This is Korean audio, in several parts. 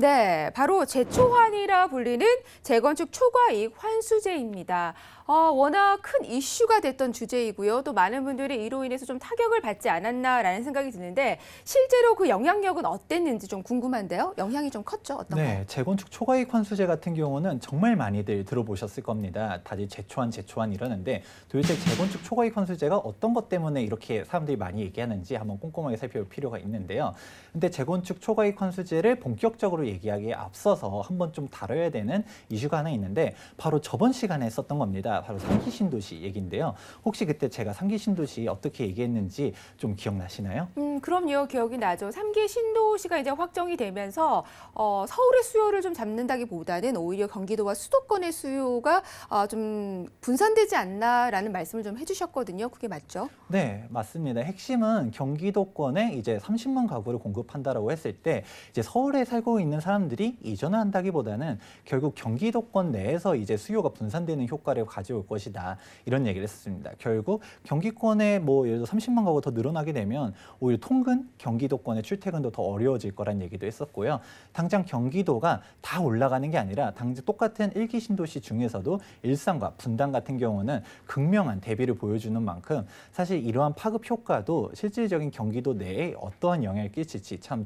네, 바로 재초환이라 불리는 재건축 초과이익 환수제입니다. 워낙 큰 이슈가 됐던 주제이고요. 또 많은 분들이 이로 인해서 좀 타격을 받지 않았나라는 생각이 드는데 실제로 그 영향력은 어땠는지 좀 궁금한데요. 영향이 좀 컸죠? 어떤가요? 네, 재건축 초과이익 환수제 같은 경우는 정말 많이들 들어보셨을 겁니다. 다들 재초환 이러는데 도대체 재건축 초과이익 환수제가 어떤 것 때문에 이렇게 사람들이 많이 얘기하는지 한번 꼼꼼하게 살펴볼 필요가 있는데요. 근데 재건축 초과이익 환수제를 본격적으로 얘기하기에 앞서서 한번 좀 다뤄야 되는 이슈가 하나 있는데 바로 저번 시간에 썼던 겁니다. 바로 3기 신도시 얘기인데요. 혹시 그때 제가 3기 신도시 어떻게 얘기했는지 좀 기억나시나요? 그럼요. 기억이 나죠. 3기 신도시가 이제 확정이 되면서 서울의 수요를 좀 잡는다기보다는 오히려 경기도와 수도권의 수요가 좀 분산되지 않나라는 말씀을 좀 해주셨거든요. 그게 맞죠? 네, 맞습니다. 핵심은 경기도권에 이제 30만 가구를 공급한다라고 했을 때 이제 서울에 살고 있는 사람들이 이전을 한다기보다는 결국 경기도권 내에서 이제 수요가 분산되는 효과를 가져올 것이다. 이런 얘기를 했습니다. 결국 경기권에 뭐 예를 들어 30만 가구 더 늘어나게 되면 오히려 통근 경기도권의 출퇴근도 더 어려워질 거란 얘기도 했었고요. 당장 경기도가 다 올라가는 게 아니라 당장 똑같은 1기 신도시 중에서도 일산과 분당 같은 경우는 극명한 대비를 보여주는 만큼 사실 이러한 파급 효과도 실질적인 경기도 내에 어떠한 영향을 끼칠지 참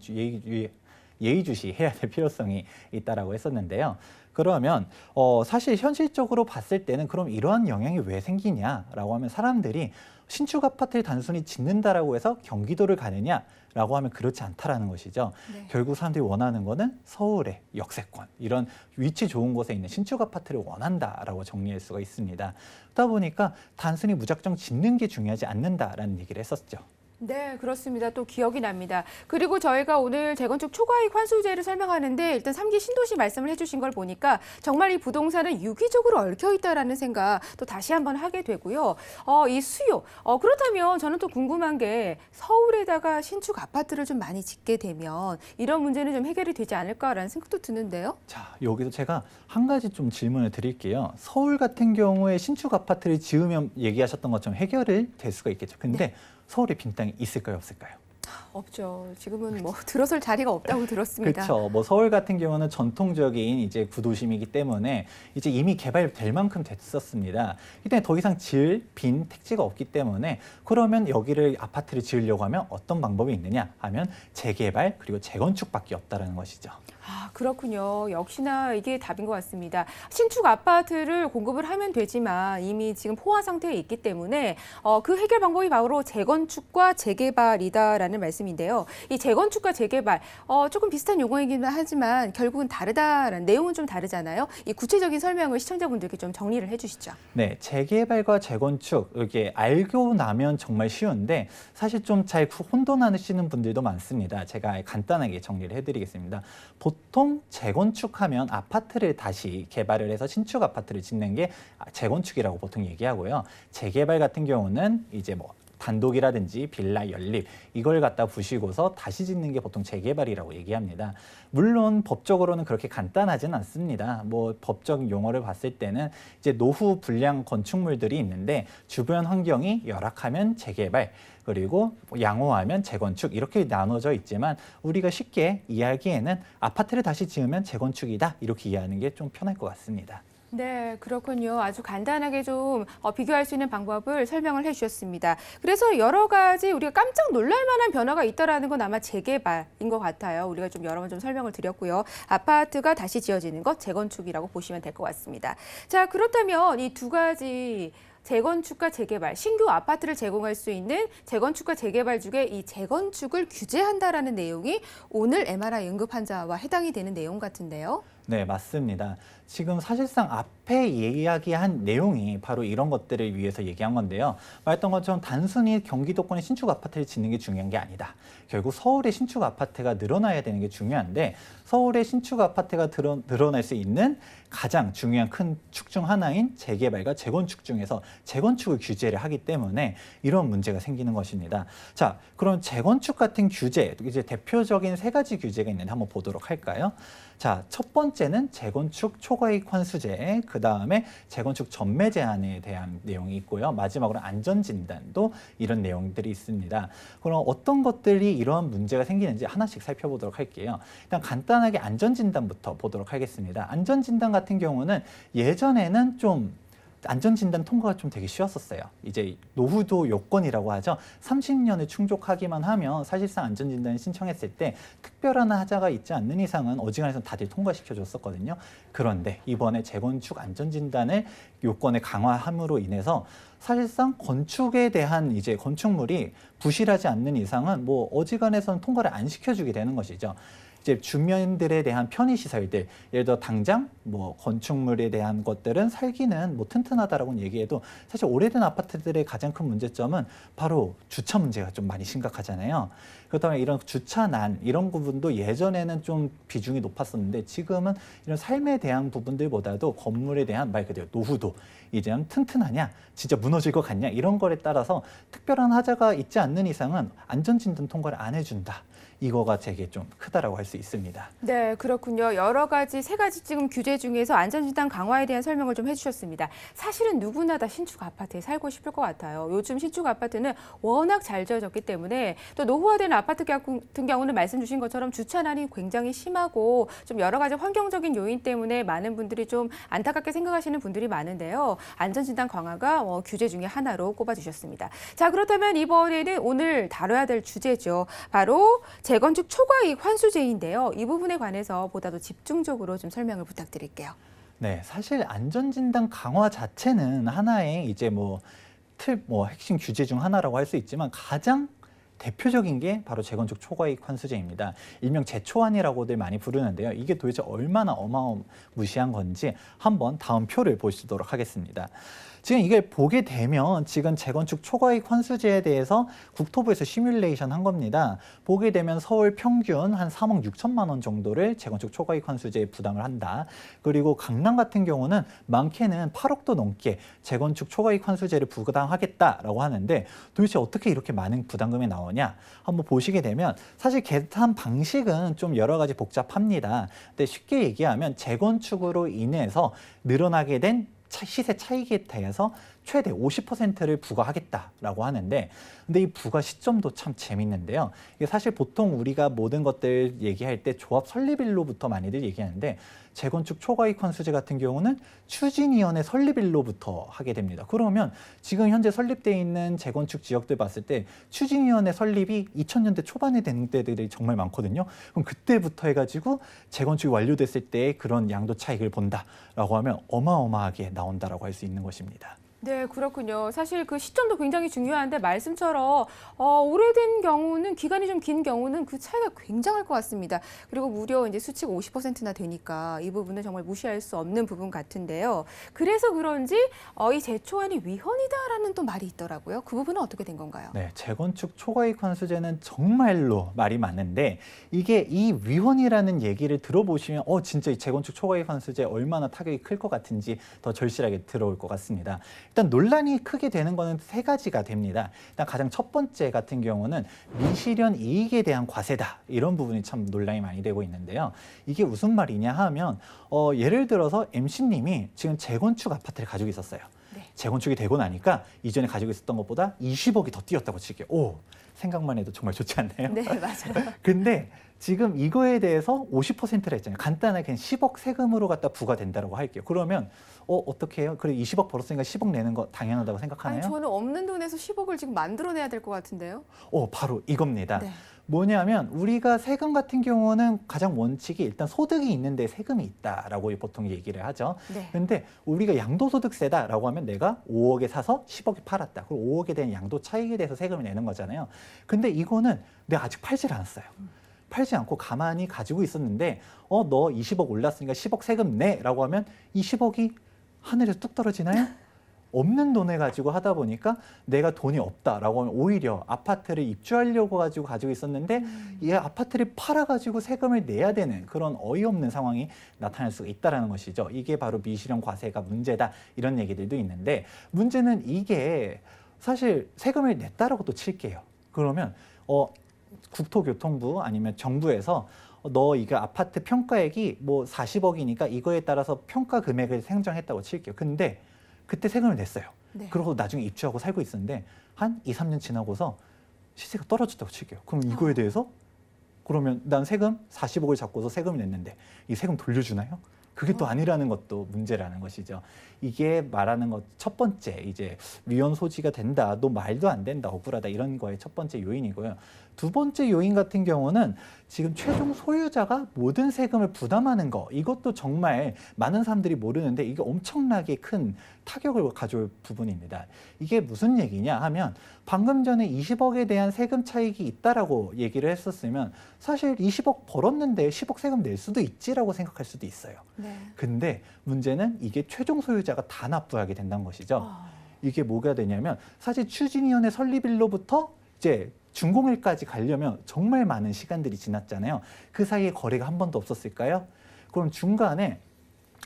예의주시해야 될 필요성이 있다라고 했었는데요. 그러면 사실 현실적으로 봤을 때는 그럼 이러한 영향이 왜 생기냐라고 하면 사람들이 신축 아파트를 단순히 짓는다라고 해서 경기도를 가느냐라고 하면 그렇지 않다라는 것이죠. 네. 결국 사람들이 원하는 거는 서울의 역세권, 이런 위치 좋은 곳에 있는 신축 아파트를 원한다라고 정리할 수가 있습니다. 그러다 보니까 단순히 무작정 짓는 게 중요하지 않는다라는 얘기를 했었죠. 네, 그렇습니다. 또 기억이 납니다. 그리고 저희가 오늘 재건축 초과이익 환수제를 설명하는데 일단 3기 신도시 말씀을 해주신 걸 보니까 정말 이 부동산은 유기적으로 얽혀 있다라는 생각 또 다시 한번 하게 되고요. 이 수요. 그렇다면 저는 또 궁금한 게 서울에다가 신축 아파트를 좀 많이 짓게 되면 이런 문제는 좀 해결이 되지 않을까라는 생각도 드는데요. 자, 여기서 제가 한 가지 좀 질문을 드릴게요. 서울 같은 경우에 신축 아파트를 지으면 얘기하셨던 것처럼 해결이 될 수가 있겠죠. 근데 서울에 빈 땅이 있을까요, 없을까요? 없죠. 지금은 뭐 들어설 자리가 없다고 들었습니다. 그렇죠. 뭐 서울 같은 경우는 전통적인 이제 구도심이기 때문에 이제 이미 개발될 만큼 됐었습니다. 이때 더 이상 지을 빈 택지가 없기 때문에 그러면 여기를 아파트를 지으려고 하면 어떤 방법이 있느냐 하면 재개발 그리고 재건축밖에 없다라는 것이죠. 그렇군요. 역시나 이게 답인 것 같습니다. 신축 아파트를 공급을 하면 되지만 이미 지금 포화 상태에 있기 때문에 그 해결 방법이 바로 재건축과 재개발이다라는 말씀인데요. 이 재건축과 재개발 조금 비슷한 용어이기는 하지만 결국은 다르다라는 내용은 좀 다르잖아요. 이 구체적인 설명을 시청자분들께 좀 정리를 해주시죠. 네, 재개발과 재건축 이렇게 알고 나면 정말 쉬운데 사실 좀 잘 혼돈하시는 분들도 많습니다. 제가 간단하게 정리를 해드리겠습니다. 보통 재건축하면 아파트를 다시 개발을 해서 신축 아파트를 짓는 게 재건축이라고 보통 얘기하고요. 재개발 같은 경우는 이제 뭐 단독이라든지 빌라, 연립 이걸 갖다 부시고서 다시 짓는 게 보통 재개발이라고 얘기합니다. 물론 법적으로는 그렇게 간단하진 않습니다. 뭐 법적 용어를 봤을 때는 이제 노후 불량 건축물들이 있는데 주변 환경이 열악하면 재개발 그리고 양호하면 재건축 이렇게 나눠져 있지만 우리가 쉽게 이해하기에는 아파트를 다시 지으면 재건축이다 이렇게 이해하는 게 좀 편할 것 같습니다. 네, 그렇군요. 아주 간단하게 좀 비교할 수 있는 방법을 설명을 해주셨습니다. 그래서 여러 가지 우리가 깜짝 놀랄 만한 변화가 있다라는 건 아마 재개발인 것 같아요. 우리가 좀 여러 번 좀 설명을 드렸고요. 아파트가 다시 지어지는 것, 재건축이라고 보시면 될 것 같습니다. 자, 그렇다면 이 두 가지 재건축과 재개발, 신규 아파트를 제공할 수 있는 재건축과 재개발 중에 이 재건축을 규제한다라는 내용이 오늘 MRI 응급 환자와 해당이 되는 내용 같은데요. 네, 맞습니다. 지금 사실상 앞에 이야기한 내용이 바로 이런 것들을 위해서 얘기한 건데요. 말했던 것처럼 단순히 경기도권의 신축 아파트를 짓는 게 중요한 게 아니다. 결국 서울의 신축 아파트가 늘어나야 되는 게 중요한데 서울의 신축 아파트가 늘어날 수 있는 가장 중요한 큰 축 중 하나인 재개발과 재건축 중에서 재건축을 규제를 하기 때문에 이런 문제가 생기는 것입니다. 자, 그럼 재건축 같은 규제, 이제 대표적인 세 가지 규제가 있는데 한번 보도록 할까요? 자, 첫 번째는 재건축 초과이익 환수제, 그 다음에 재건축 전매 제한에 대한 내용이 있고요. 마지막으로 안전진단도 이런 내용들이 있습니다. 그럼 어떤 것들이 이러한 문제가 생기는지 하나씩 살펴보도록 할게요. 일단 간단하게 안전진단부터 보도록 하겠습니다. 안전진단 같은 경우는 예전에는 좀 안전진단 통과가 좀 되게 쉬웠었어요. 이제 노후도 요건이라고 하죠. 30년을 충족하기만 하면 사실상 안전진단을 신청했을 때 특별한 하자가 있지 않는 이상은 어지간해서 다들 통과시켜줬었거든요. 그런데 이번에 재건축 안전진단을 요건을 강화함으로 인해서 사실상 건축에 대한 이제 건축물이 부실하지 않는 이상은 뭐 어지간해서는 통과를 안 시켜주게 되는 것이죠. 이제 주민들에 대한 편의시설들, 예를 들어 당장 뭐 건축물에 대한 것들은 살기는 뭐 튼튼하다라고 얘기해도 사실 오래된 아파트들의 가장 큰 문제점은 바로 주차 문제가 좀 많이 심각하잖아요. 그렇다면 이런 주차난 이런 부분도 예전에는 좀 비중이 높았었는데 지금은 이런 삶에 대한 부분들보다도 건물에 대한 말 그대로 노후도 이제 튼튼하냐, 진짜 무너질 것 같냐 이런 거에 따라서 특별한 하자가 있지 않는 이상은 안전진단 통과를 안 해준다. 이거가 되게 좀 크다라고 할 수 있습니다. 네, 그렇군요. 여러 가지, 세 가지 지금 규제 중에서 안전진단 강화에 대한 설명을 좀 해주셨습니다. 사실은 누구나 다 신축 아파트에 살고 싶을 것 같아요. 요즘 신축 아파트는 워낙 잘 지어졌기 때문에 또 노후화된 아파트 같은 경우는 말씀 주신 것처럼 주차난이 굉장히 심하고 좀 여러 가지 환경적인 요인 때문에 많은 분들이 좀 안타깝게 생각하시는 분들이 많은데요. 안전진단 강화가 규제 중에 하나로 꼽아주셨습니다. 자, 그렇다면 이번에는 오늘 다뤄야 될 주제죠. 바로 재건축 초과이익 환수제인데요. 이 부분에 관해서 보다 더 집중적으로 좀 설명을 부탁드릴게요. 네, 사실 안전진단 강화 자체는 하나의 이제 핵심 규제 중 하나라고 할 수 있지만 가장 대표적인 게 바로 재건축 초과이익 환수제입니다. 일명 재초안이라고들 많이 부르는데요. 이게 도대체 얼마나 어마무시한 건지 한번 다음 표를 보시도록 하겠습니다. 지금 이걸 보게 되면 지금 재건축 초과이익 환수제에 대해서 국토부에서 시뮬레이션 한 겁니다. 보게 되면 서울 평균 한 3억 6천만 원 정도를 재건축 초과이익 환수제에 부담을 한다. 그리고 강남 같은 경우는 많게는 8억도 넘게 재건축 초과이익 환수제를 부담하겠다라고 하는데 도대체 어떻게 이렇게 많은 부담금이 나오냐? 한번 보시게 되면 사실 계산 방식은 좀 여러 가지 복잡합니다. 근데 쉽게 얘기하면 재건축으로 인해서 늘어나게 된 시세 차익에 대해서 최대 50%를 부과하겠다라고 하는데 근데 이 부과 시점도 참 재밌는데요. 이게 사실 보통 우리가 모든 것들 얘기할 때 조합 설립일로부터 많이들 얘기하는데 재건축 초과이익 환수제 같은 경우는 추진위원회 설립일로부터 하게 됩니다. 그러면 지금 현재 설립되어 있는 재건축 지역들 봤을 때 추진위원회 설립이 2000년대 초반에 되는 때들이 정말 많거든요. 그럼 그때부터 해가지고 재건축이 완료됐을 때 그런 양도 차익을 본다라고 하면 어마어마하게 나온다라고 할 수 있는 것입니다. 네, 그렇군요. 사실 그 시점도 굉장히 중요한데 말씀처럼 오래된 경우는 기간이 좀 긴 경우는 그 차이가 굉장할 것 같습니다. 그리고 무려 이제 수치가 50%나 되니까 이 부분은 정말 무시할 수 없는 부분 같은데요. 그래서 그런지 이 재초안이 위헌이다라는 또 말이 있더라고요. 그 부분은 어떻게 된 건가요? 네, 재건축 초과이익 환수제는 정말로 말이 많은데 이게 이 위헌이라는 얘기를 들어보시면 진짜 이 재건축 초과이익 환수제 얼마나 타격이 클 것 같은지 더 절실하게 들어올 것 같습니다. 일단 논란이 크게 되는 거는 세 가지가 됩니다. 일단 가장 첫 번째 같은 경우는 미실현 이익에 대한 과세다. 이런 부분이 참 논란이 많이 되고 있는데요. 이게 무슨 말이냐 하면 예를 들어서 MC님이 지금 재건축 아파트를 가지고 있었어요. 네. 재건축이 되고 나니까 이전에 가지고 있었던 것보다 20억이 더 뛰었다고 칠게요. 생각만 해도 정말 좋지 않나요? 네, 맞아요. 근데 지금 이거에 대해서 50%라 했잖아요. 간단하게 그냥 10억 세금으로 갖다 부과된다고 할게요. 그러면 어떻게 해요? 그래 20억 벌었으니까 10억 내는 거 당연하다고 생각하나요? 아니, 저는 없는 돈에서 10억을 지금 만들어내야 될 것 같은데요. 바로 이겁니다. 네. 뭐냐면 우리가 세금 같은 경우는 가장 원칙이 일단 소득이 있는데 세금이 있다라고 보통 얘기를 하죠. 네. 근데 우리가 양도소득세다라고 하면 내가 5억에 사서 10억에 팔았다. 그럼 5억에 대한 양도 차익에 대해서 세금을 내는 거잖아요. 근데 이거는 내가 아직 팔질 않았어요. 팔지 않고 가만히 가지고 있었는데 너 20억 올랐으니까 10억 세금 내라고 하면 이 10억이 하늘에서 뚝 떨어지나요? 없는 돈을 가지고 하다 보니까 내가 돈이 없다라고 하면 오히려 아파트를 입주하려고 가지고 있었는데 이 아파트를 팔아가지고 세금을 내야 되는 그런 어이없는 상황이 나타날 수가 있다는 것이죠. 이게 바로 미실현 과세가 문제다 이런 얘기들도 있는데 문제는 이게 사실 세금을 냈다라고 또 칠게요. 그러면 국토교통부 아니면 정부에서 너 이거 아파트 평가액이 뭐 40억이니까 이거에 따라서 평가 금액을 생정했다고 칠게요. 근데 그때 세금을 냈어요. 네. 그러고 나중에 입주하고 살고 있었는데 한 2, 3년 지나고서 시세가 떨어졌다고 칠게요. 그럼 이거에 대해서 그러면 난 세금 40억을 잡고서 세금을 냈는데 이 세금 돌려주나요? 그게 또 아니라는 것도 문제라는 것이죠. 이게 말하는 것 첫 번째 이제 위헌 소지가 된다, 너 말도 안 된다, 억울하다 이런 거의 첫 번째 요인이고요. 두 번째 요인 같은 경우는 지금 최종 소유자가 모든 세금을 부담하는 거 이것도 정말 많은 사람들이 모르는데 이게 엄청나게 큰 타격을 가져올 부분입니다. 이게 무슨 얘기냐 하면 방금 전에 20억에 대한 세금 차익이 있다라고 얘기를 했었으면 사실 20억 벌었는데 10억 세금 낼 수도 있지라고 생각할 수도 있어요. 네. 근데 문제는 이게 최종 소유자가 다 납부하게 된다는 것이죠. 이게 뭐가 되냐면 사실 추진위원회 설립일로부터 이제 준공일까지 가려면 정말 많은 시간들이 지났잖아요. 그 사이에 거래가 한 번도 없었을까요? 그럼 중간에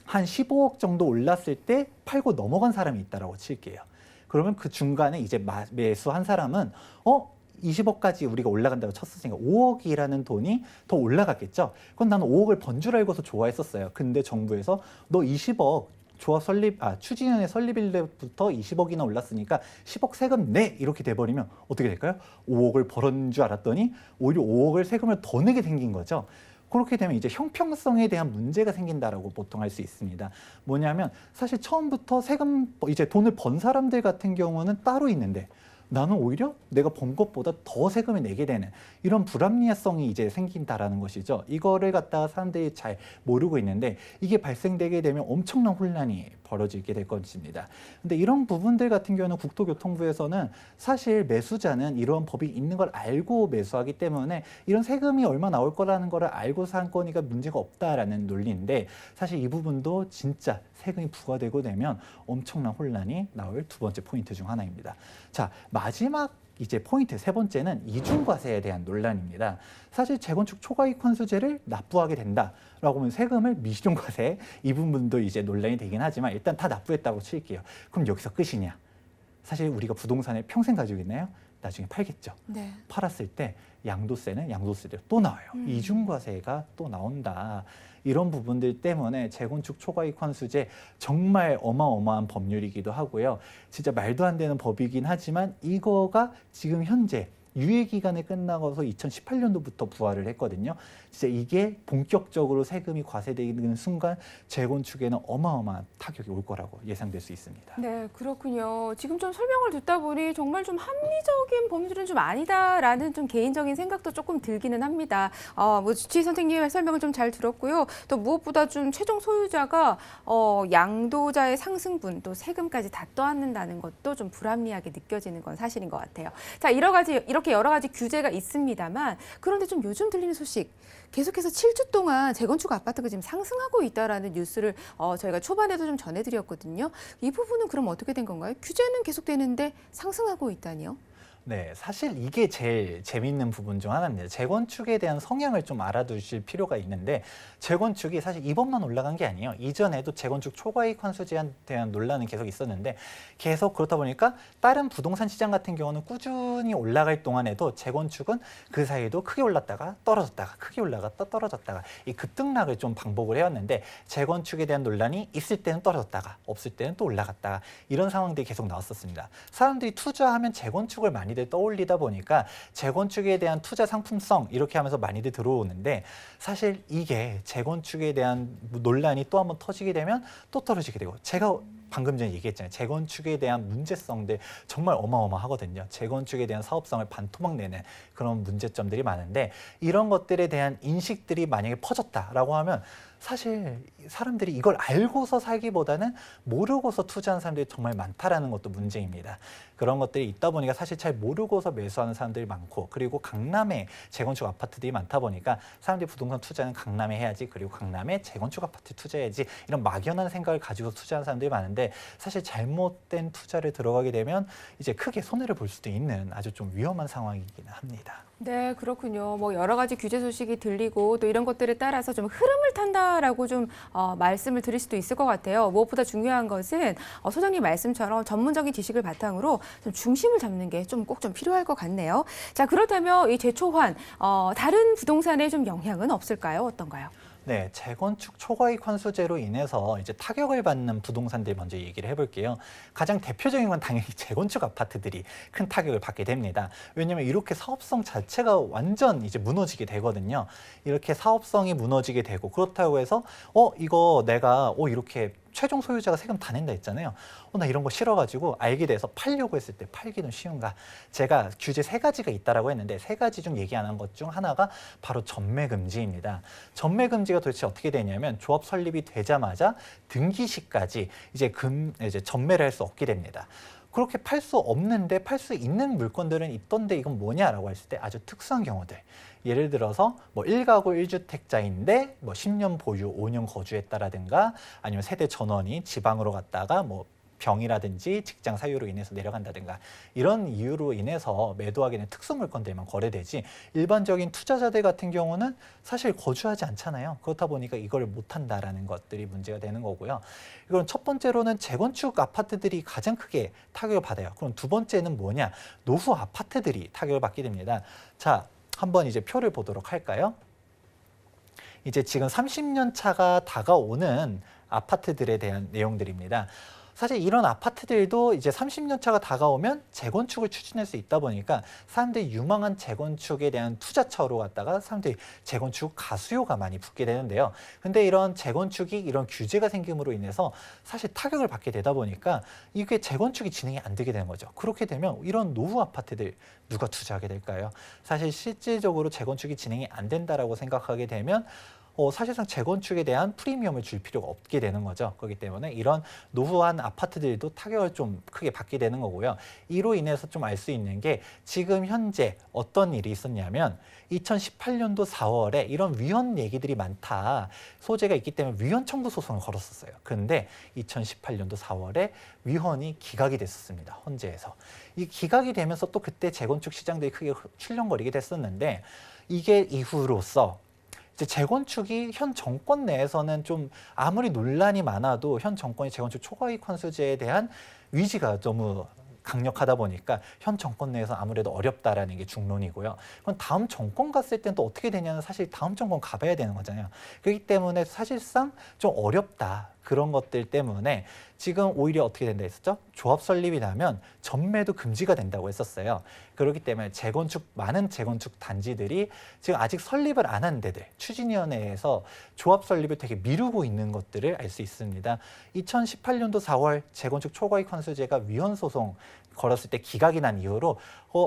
한 15억 정도 올랐을 때 팔고 넘어간 사람이 있다라고 칠게요. 그러면 그 중간에 이제 매수한 사람은 20억까지 우리가 올라간다고 쳤으니까 5억이라는 돈이 더 올라갔겠죠. 그럼 나는 5억을 번 줄 알고서 좋아했었어요. 근데 정부에서 너 20억 조합 추진위원회 설립일부터 20억이나 올랐으니까 10억 세금 내 이렇게 돼버리면 어떻게 될까요? 5억을 벌은 줄 알았더니 오히려 5억을 세금을 더 내게 생긴 거죠. 그렇게 되면 이제 형평성에 대한 문제가 생긴다라고 보통 할 수 있습니다. 뭐냐면 사실 처음부터 세금 이제 돈을 번 사람들 같은 경우는 따로 있는데 나는 오히려 내가 번 것보다 더 세금을 내게 되는 이런 불합리성이 이제 생긴다라는 것이죠. 이거를 갖다가 사람들이 잘 모르고 있는데 이게 발생되게 되면 엄청난 혼란이 벌어지게 될 것입니다. 근데 이런 부분들 같은 경우는 국토교통부에서는 사실 매수자는 이런 법이 있는 걸 알고 매수하기 때문에 이런 세금이 얼마 나올 거라는 걸 알고 산 거니까 문제가 없다라는 논리인데 사실 이 부분도 진짜 세금이 부과되고 되면 엄청난 혼란이 나올 두 번째 포인트 중 하나입니다. 자, 마지막 이제 포인트 세 번째는 이중과세에 대한 논란입니다. 사실 재건축 초과이익 환수제를 납부하게 된다라고 하면 세금을 미시중과세 이 부분도 이제 논란이 되긴 하지만 일단 다 납부했다고 칠게요. 그럼 여기서 끝이냐? 사실 우리가 부동산을 평생 가지고 있나요? 나중에 팔겠죠. 네. 팔았을 때 양도세는 양도세대로 또 나와요. 이중과세가 또 나온다. 이런 부분들 때문에 재건축 초과이익 환수제 정말 어마어마한 법률이기도 하고요. 진짜 말도 안 되는 법이긴 하지만 이거가 지금 현재 유예기간이 끝나고서 2018년도부터 부활을 했거든요. 진짜 이게 본격적으로 세금이 과세되는 순간 재건축에는 어마어마한 타격이 올 거라고 예상될 수 있습니다. 네, 그렇군요. 지금 좀 설명을 듣다 보니 정말 좀 합리적인 범주는 좀 아니다라는 좀 개인적인 생각도 조금 들기는 합니다. 뭐 주치 선생님의 설명을 좀 잘 들었고요. 또 무엇보다 좀 최종 소유자가 양도자의 상승분 또 세금까지 다 떠안는다는 것도 좀 불합리하게 느껴지는 건 사실인 것 같아요. 자, 이렇게 여러 가지 규제가 있습니다만 그런데 좀 요즘 들리는 소식 계속해서 7주 동안 재건축 아파트가 지금 상승하고 있다라는 뉴스를 저희가 초반에도 좀 전해드렸거든요. 이 부분은 그럼 어떻게 된 건가요? 규제는 계속되는데 상승하고 있다니요? 네, 사실 이게 제일 재밌는 부분 중 하나입니다. 재건축에 대한 성향을 좀 알아두실 필요가 있는데 재건축이 사실 이번만 올라간 게 아니에요. 이전에도 재건축 초과이익 환수제에 대한 논란은 계속 있었는데 계속 그렇다 보니까 다른 부동산 시장 같은 경우는 꾸준히 올라갈 동안에도 재건축은 그 사이에도 크게 올랐다가 떨어졌다가 크게 올라갔다 떨어졌다가 이 급등락을 좀 반복을 해왔는데 재건축에 대한 논란이 있을 때는 떨어졌다가 없을 때는 또 올라갔다가 이런 상황들이 계속 나왔었습니다. 사람들이 투자하면 재건축을 많이들 떠올리다 보니까 재건축에 대한 투자 상품성 이렇게 하면서 많이들 들어오는데 사실 이게 재건축에 대한 논란이 또 한번 터지게 되면 또 떨어지게 되고 제가 방금 전에 얘기했잖아요. 재건축에 대한 문제성들 정말 어마어마하거든요. 재건축에 대한 사업성을 반토막 내는 그런 문제점들이 많은데 이런 것들에 대한 인식들이 만약에 퍼졌다라고 하면 사실 사람들이 이걸 알고서 살기보다는 모르고서 투자하는 사람들이 정말 많다라는 것도 문제입니다. 그런 것들이 있다 보니까 사실 잘 모르고서 매수하는 사람들이 많고 그리고 강남에 재건축 아파트들이 많다 보니까 사람들이 부동산 투자는 강남에 해야지 그리고 강남에 재건축 아파트 투자해야지 이런 막연한 생각을 가지고 투자하는 사람들이 많은데 있는데 사실 잘못된 투자를 들어가게 되면 이제 크게 손해를 볼 수도 있는 아주 좀 위험한 상황이긴 합니다. 네, 그렇군요. 뭐 여러 가지 규제 소식이 들리고 또 이런 것들에 따라서 좀 흐름을 탄다라고 좀 말씀을 드릴 수도 있을 것 같아요. 무엇보다 중요한 것은 소장님 말씀처럼 전문적인 지식을 바탕으로 좀 중심을 잡는 게 좀 꼭 좀 필요할 것 같네요. 자, 그렇다면 이 재초환 다른 부동산에 좀 영향은 없을까요? 어떤가요? 네, 재건축 초과이익 환수제로 인해서 이제 타격을 받는 부동산들 먼저 얘기를 해볼게요. 가장 대표적인 건 당연히 재건축 아파트들이 큰 타격을 받게 됩니다. 왜냐하면 이렇게 사업성 자체가 완전 이제 무너지게 되거든요. 이렇게 사업성이 무너지게 되고 그렇다고 해서 이거 내가 이렇게 최종 소유자가 세금 다 낸다 했잖아요. 나 이런 거 싫어가지고 알게 돼서 팔려고 했을 때 팔기는 쉬운가? 제가 규제 3가지가 있다라고 했는데 3가지 중 얘기 안 한 것 중 하나가 바로 전매 금지입니다. 전매 금지가 도대체 어떻게 되냐면 조합 설립이 되자마자 등기 시까지 이제 전매를 할 수 없게 됩니다. 그렇게 팔 수 없는데 팔 수 있는 물건들은 있던데 이건 뭐냐라고 했을 때 아주 특수한 경우들. 예를 들어서 뭐 1가구 1주택자인데 뭐 10년 보유, 5년 거주했다라든가 아니면 세대 전원이 지방으로 갔다가 뭐 병이라든지 직장 사유로 인해서 내려간다든가 이런 이유로 인해서 매도하게 된 특수 물건들만 거래되지 일반적인 투자자들 같은 경우는 사실 거주하지 않잖아요. 그렇다 보니까 이걸 못한다라는 것들이 문제가 되는 거고요. 이건 첫 번째로는 재건축 아파트들이 가장 크게 타격을 받아요. 그럼 두 번째는 뭐냐? 노후 아파트들이 타격을 받게 됩니다. 자, 한번 이제 표를 보도록 할까요? 이제 지금 30년 차가 다가오는 아파트들에 대한 내용들입니다. 사실 이런 아파트들도 이제 30년 차가 다가오면 재건축을 추진할 수 있다 보니까 사람들이 유망한 재건축에 대한 투자처로 갔다가 사람들이 재건축 가수요가 많이 붙게 되는데요. 근데 이런 재건축이 이런 규제가 생김으로 인해서 사실 타격을 받게 되다 보니까 이게 재건축이 진행이 안 되게 되는 거죠. 그렇게 되면 이런 노후 아파트들 누가 투자하게 될까요? 사실 실질적으로 재건축이 진행이 안 된다라고 생각하게 되면 사실상 재건축에 대한 프리미엄을 줄 필요가 없게 되는 거죠. 그렇기 때문에 이런 노후한 아파트들도 타격을 좀 크게 받게 되는 거고요. 이로 인해서 좀 알 수 있는 게 지금 현재 어떤 일이 있었냐면 2018년도 4월에 이런 위헌 얘기들이 많다. 소재가 있기 때문에 위헌 청구 소송을 걸었었어요. 근데 2018년도 4월에 위헌이 기각이 됐었습니다. 헌재에서. 이 기각이 되면서 또 그때 재건축 시장들이 크게 출렁거리게 됐었는데 이게 이후로써 이제 재건축이 현 정권 내에서는 좀 아무리 논란이 많아도 현 정권이 재건축 초과이익 환수제에 대한 위지가 너무 강력하다 보니까 현 정권 내에서 아무래도 어렵다라는 게 중론이고요. 그럼 다음 정권 갔을 땐 또 어떻게 되냐는 사실 다음 정권 가봐야 되는 거잖아요. 그렇기 때문에 사실상 좀 어렵다. 그런 것들 때문에 지금 오히려 어떻게 된다 했었죠? 조합 설립이 나면 전매도 금지가 된다고 했었어요. 그렇기 때문에 많은 재건축 단지들이 지금 아직 설립을 안 한 데들, 추진위원회에서 조합 설립을 되게 미루고 있는 것들을 알 수 있습니다. 2018년도 4월 재건축 초과이익 환수제가 위헌 소송 걸었을 때 기각이 난 이후로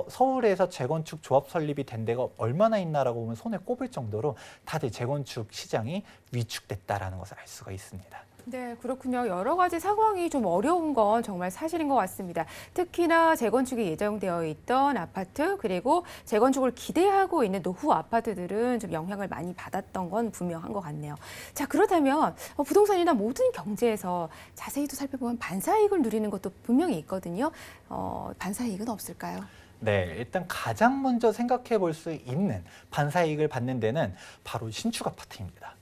서울에서 재건축 조합 설립이 된 데가 얼마나 있나라고 보면 손에 꼽을 정도로 다들 재건축 시장이 위축됐다라는 것을 알 수가 있습니다. 네, 그렇군요. 여러 가지 상황이 좀 어려운 건 정말 사실인 것 같습니다. 특히나 재건축이 예정되어 있던 아파트 그리고 재건축을 기대하고 있는 노후 아파트들은 좀 영향을 많이 받았던 건 분명한 것 같네요. 자, 그렇다면 부동산이나 모든 경제에서 자세히 또 살펴보면 반사이익을 누리는 것도 분명히 있거든요. 반사이익은 없을까요? 네, 일단 가장 먼저 생각해 볼 수 있는 반사이익을 받는 데는 바로 신축 아파트입니다.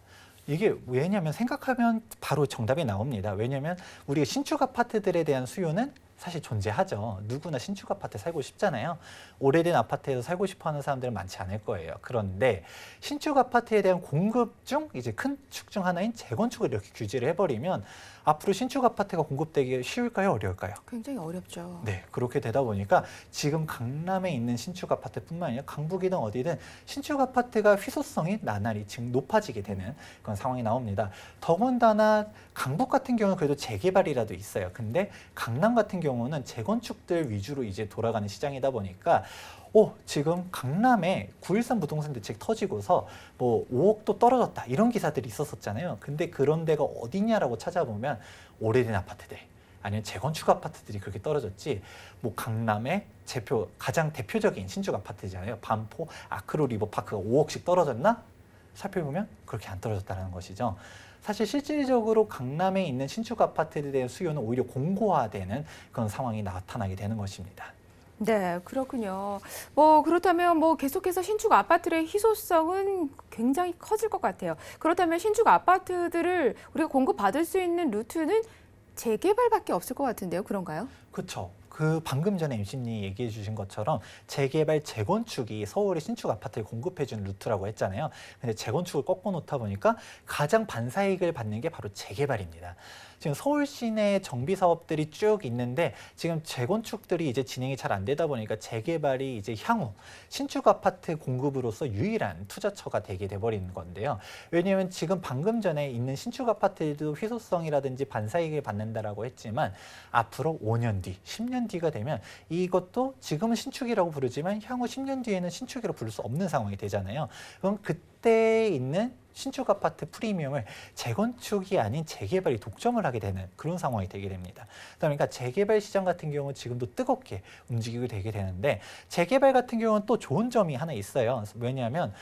이게 왜냐하면 생각하면 바로 정답이 나옵니다. 왜냐하면 우리가 신축 아파트들에 대한 수요는 사실 존재하죠. 누구나 신축 아파트 살고 싶잖아요. 오래된 아파트에서 살고 싶어 하는 사람들은 많지 않을 거예요. 그런데 신축 아파트에 대한 공급 중 이제 큰 축 중 하나인 재건축을 이렇게 규제를 해버리면 앞으로 신축 아파트가 공급되기 쉬울까요? 어려울까요? 굉장히 어렵죠. 네, 그렇게 되다 보니까 지금 강남에 있는 신축 아파트뿐만 아니라 강북이든 어디든 신축 아파트가 희소성이 나날이 지금 높아지게 되는 그런 상황이 나옵니다. 더군다나 강북 같은 경우는 그래도 재개발이라도 있어요. 근데 강남 같은 경우는 재건축들 위주로 이제 돌아가는 시장이다 보니까 지금 강남에 9.13 부동산 대책 터지고서 뭐 5억도 떨어졌다 이런 기사들이 있었었잖아요. 근데 그런 데가 어디냐라고 찾아보면 오래된 아파트들 아니면 재건축 아파트들이 그렇게 떨어졌지 뭐 강남의 가장 대표적인 신축 아파트잖아요. 반포 아크로 리버파크가 5억씩 떨어졌나? 살펴보면 그렇게 안 떨어졌다는 것이죠. 사실 실질적으로 강남에 있는 신축 아파트에 대한 수요는 오히려 공고화되는 그런 상황이 나타나게 되는 것입니다. 네, 그렇군요. 그렇다면 계속해서 신축 아파트의 희소성은 굉장히 커질 것 같아요. 그렇다면 신축 아파트들을 우리가 공급받을 수 있는 루트는 재개발밖에 없을 것 같은데요. 그런가요? 그렇죠. 그 방금 전에 MC님이 얘기해 주신 것처럼 재개발, 재건축이 서울의 신축 아파트를 공급해 주는 루트라고 했잖아요. 근데 재건축을 꺾어 놓다 보니까 가장 반사이익을 받는 게 바로 재개발입니다. 지금 서울 시내 정비 사업들이 쭉 있는데 지금 재건축들이 이제 진행이 잘 안 되다 보니까 재개발이 이제 향후 신축 아파트 공급으로서 유일한 투자처가 되게 돼버리는 건데요. 왜냐하면 지금 방금 전에 있는 신축 아파트도 희소성이라든지 반사이익을 받는다라고 했지만 앞으로 5년 뒤, 10년 뒤가 되면 이것도 지금은 신축이라고 부르지만 향후 10년 뒤에는 신축이라고 부를 수 없는 상황이 되잖아요. 그럼 그때 있는 신축 아파트 프리미엄을 재건축이 아닌 재개발이 독점을 하게 되는 그런 상황이 되게 됩니다. 그러니까 재개발 시장 같은 경우는 지금도 뜨겁게 움직이게 되게 되는데 재개발 같은 경우는 또 좋은 점이 하나 있어요. 왜냐하면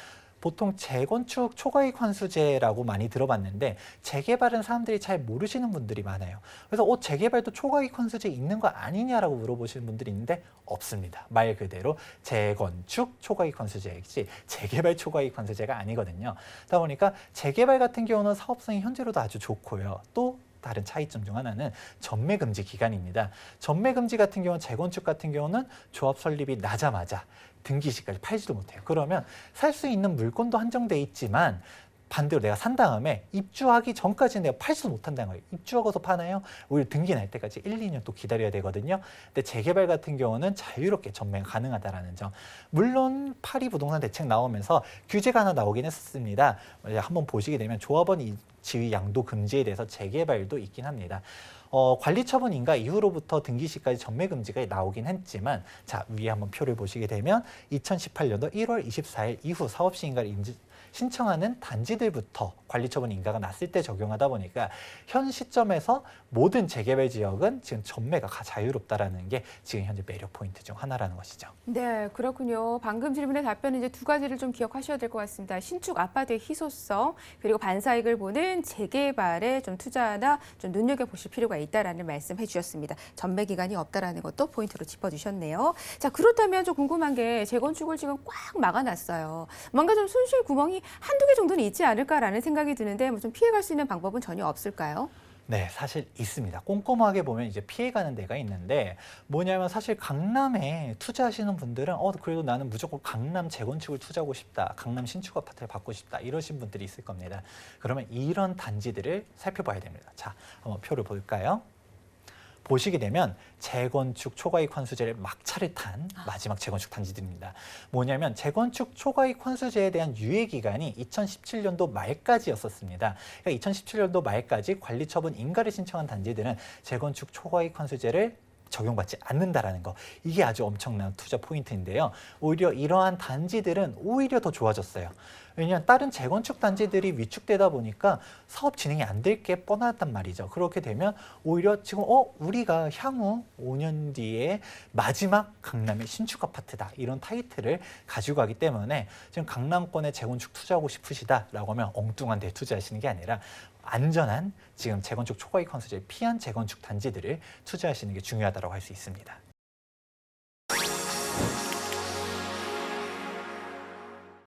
보통 재건축 초과이익 환수제라고 많이 들어봤는데 재개발은 사람들이 잘 모르시는 분들이 많아요. 그래서 재개발도 초과이익 환수제 있는 거 아니냐라고 물어보시는 분들이 있는데 없습니다. 말 그대로 재건축 초과이익 환수제이지 재개발 초과이익 환수제가 아니거든요. 그러다 보니까 재개발 같은 경우는 사업성이 현재로도 아주 좋고요. 또 다른 차이점 중 하나는 전매금지 기간입니다. 전매금지 같은 경우는 재건축 같은 경우는 조합 설립이 나자마자 등기시까지 팔지도 못해요. 그러면 살 수 있는 물건도 한정돼 있지만 반대로 내가 산 다음에 입주하기 전까지는 내가 팔지도 못한다는 거예요. 입주하고서 파나요? 오히려 등기 날 때까지 1, 2년 또 기다려야 되거든요. 근데 재개발 같은 경우는 자유롭게 전매가 가능하다는 점. 물론 파리 부동산 대책 나오면서 규제가 하나 나오긴 했습니다. 한번 보시게 되면 조합원 지위 양도 금지에 대해서 재개발도 있긴 합니다. 관리 처분 인가 이후로부터 등기 시까지 전매 금지가 나오긴 했지만 자 위에 한번 표를 보시게 되면 2018년도 1월 24일 이후 사업 시인가를 신청하는 단지들부터 관리처분 인가가 났을 때 적용하다 보니까 현 시점에서 모든 재개발 지역은 지금 전매가 자유롭다라는 게 지금 현재 매력 포인트 중 하나라는 것이죠. 네, 그렇군요. 방금 질문의 답변은 이제 두 가지를 좀 기억하셔야 될 것 같습니다. 신축 아파트의 희소성, 그리고 반사이익을 보는 재개발에 좀 투자나 좀 눈여겨보실 필요가 있다라는 말씀 해주셨습니다. 전매 기간이 없다라는 것도 포인트로 짚어주셨네요. 자, 그렇다면 좀 궁금한 게 재건축을 지금 꽉 막아놨어요. 뭔가 좀 손실 구멍이 한두 개 정도는 있지 않을까라는 생각이 드는데 좀 피해갈 수 있는 방법은 전혀 없을까요? 네, 사실 있습니다. 꼼꼼하게 보면 이제 피해가는 데가 있는데 뭐냐면 사실 강남에 투자하시는 분들은 그래도 나는 무조건 강남 재건축을 투자하고 싶다. 강남 신축 아파트를 받고 싶다. 이러신 분들이 있을 겁니다. 그러면 이런 단지들을 살펴봐야 됩니다. 자, 한번 표를 볼까요? 보시게 되면 재건축 초과이익 환수제를 막차를 탄 마지막 재건축 단지들입니다. 뭐냐면 재건축 초과이익 환수제에 대한 유예 기간이 2017년도 말까지였었습니다. 그러니까 2017년도 말까지 관리처분 인가를 신청한 단지들은 재건축 초과이익 환수제를 적용받지 않는다라는 거. 이게 아주 엄청난 투자 포인트인데요. 오히려 이러한 단지들은 오히려 더 좋아졌어요. 왜냐하면 다른 재건축 단지들이 위축되다 보니까 사업 진행이 안 될 게 뻔하단 말이죠. 그렇게 되면 오히려 지금 우리가 향후 5년 뒤에 마지막 강남의 신축 아파트다. 이런 타이틀을 가지고 가기 때문에 지금 강남권에 재건축 투자하고 싶으시다라고 하면 엉뚱한 데 투자하시는 게 아니라 안전한 지금 재건축 초과이익 환수제를 피한 재건축 단지들을 투자하시는 게 중요하다고 할 수 있습니다.